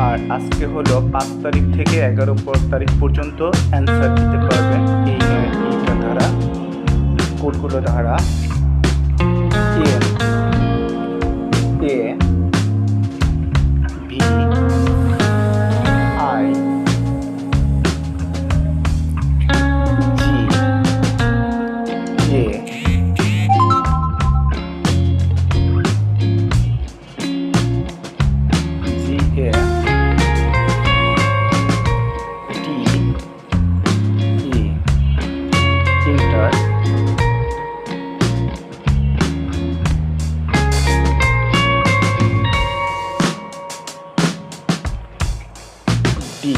আর আজকে হলো 5 তারিখ থেকে 11 তারিখ পর্যন্ত অ্যান্সার দিতে পারবেন এইটা দ্বারা, কোডগুলো দ্বারা। A V I G A G A T E enter, D